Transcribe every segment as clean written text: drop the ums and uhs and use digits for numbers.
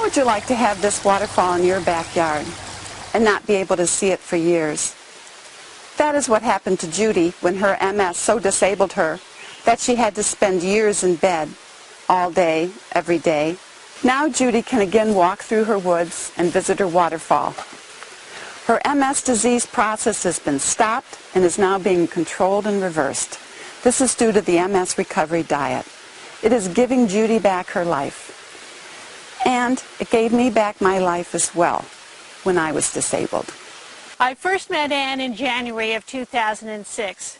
would you like to have this waterfall in your backyard and not be able to see it for years? That is what happened to Judy when her MS so disabled her that she had to spend years in bed all day, every day. Now Judy can again walk through her woods and visit her waterfall. Her MS disease process has been stopped and is now being controlled and reversed. This is due to the MS Recovery Diet. It is giving Judy back her life. And it gave me back my life as well when I was disabled. I first met Ann in January of 2006.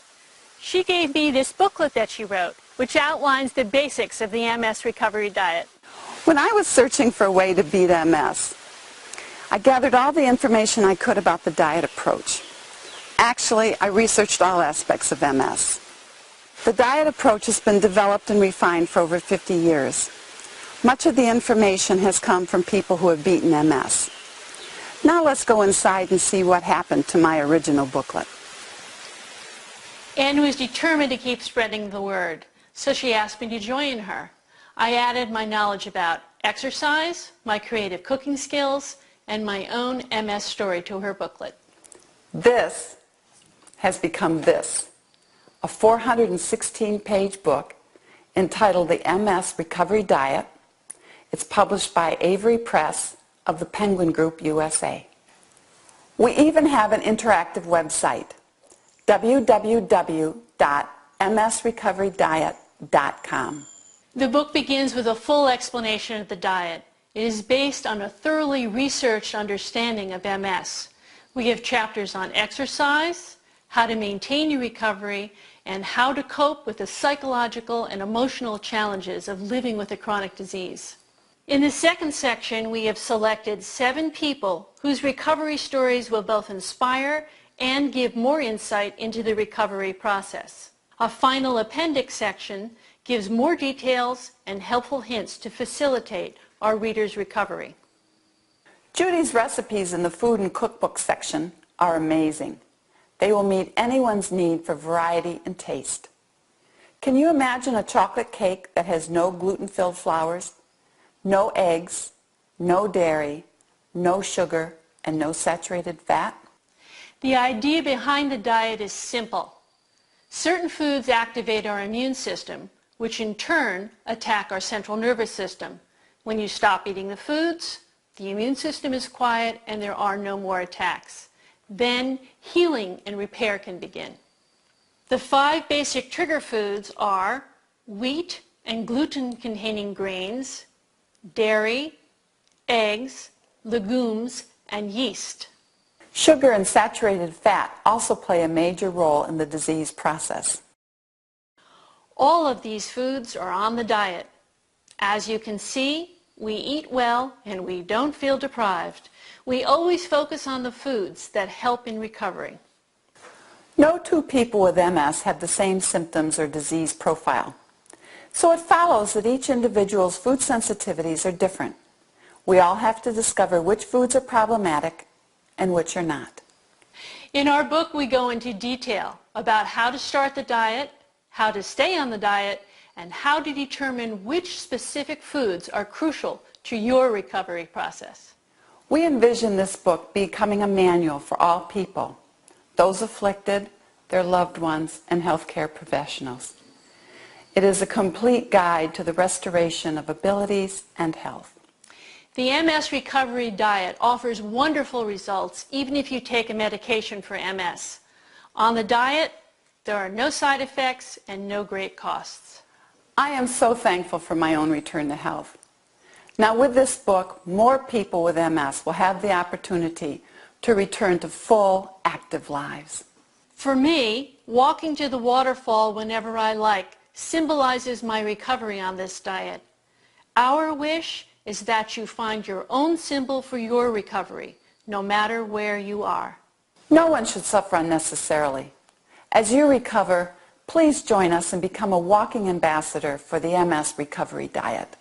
She gave me this booklet that she wrote, which outlines the basics of the MS Recovery Diet. When I was searching for a way to beat MS, I gathered all the information I could about the diet approach. Actually, I researched all aspects of MS. The diet approach has been developed and refined for over 50 years. Much of the information has come from people who have beaten MS. Now let's go inside and see what happened to my original booklet. Ann was determined to keep spreading the word, so she asked me to join her. I added my knowledge about exercise, my creative cooking skills, and my own MS story to her booklet. This has become this, a 416-page book entitled The MS Recovery Diet. It's published by Avery Press of the Penguin Group USA. We even have an interactive website, www.msrecoverydiet.com. The book begins with a full explanation of the diet. It is based on a thoroughly researched understanding of MS. We have chapters on exercise, how to maintain your recovery, and how to cope with the psychological and emotional challenges of living with a chronic disease. In the second section, we have selected 7 people whose recovery stories will both inspire and give more insight into the recovery process. A final appendix section gives more details and helpful hints to facilitate our readers' recovery. Judy's recipes in the food and cookbook section are amazing. They will meet anyone's need for variety and taste. Can you imagine a chocolate cake that has no gluten-filled flours, no eggs, no dairy, no sugar, and no saturated fat? The idea behind the diet is simple. Certain foods activate our immune system, which in turn attack our central nervous system. When you stop eating the foods, the immune system is quiet and there are no more attacks. Then healing and repair can begin. The 5 basic trigger foods are wheat and gluten-containing grains, dairy, eggs, legumes, and yeast. Sugar and saturated fat also play a major role in the disease process. All of these foods are on the diet. As you can see, we eat well and we don't feel deprived. We always focus on the foods that help in recovery. No 2 people with MS have the same symptoms or disease profile. So it follows that each individual's food sensitivities are different. We all have to discover which foods are problematic and which are not. In our book, we go into detail about how to start the diet, how to stay on the diet, and how to determine which specific foods are crucial to your recovery process. We envision this book becoming a manual for all people, those afflicted, their loved ones, and healthcare professionals. It is a complete guide to the restoration of abilities and health. The MS Recovery Diet offers wonderful results even if you take a medication for MS. On the diet, there are no side effects and no great costs. I am so thankful for my own return to health. Now with this book, more people with MS will have the opportunity to return to full, active lives. For me, walking to the waterfall whenever I like symbolizes my recovery on this diet. Our wish is that you find your own symbol for your recovery, no matter where you are. No one should suffer unnecessarily. As you recover, please join us and become a walking ambassador for the MS Recovery Diet.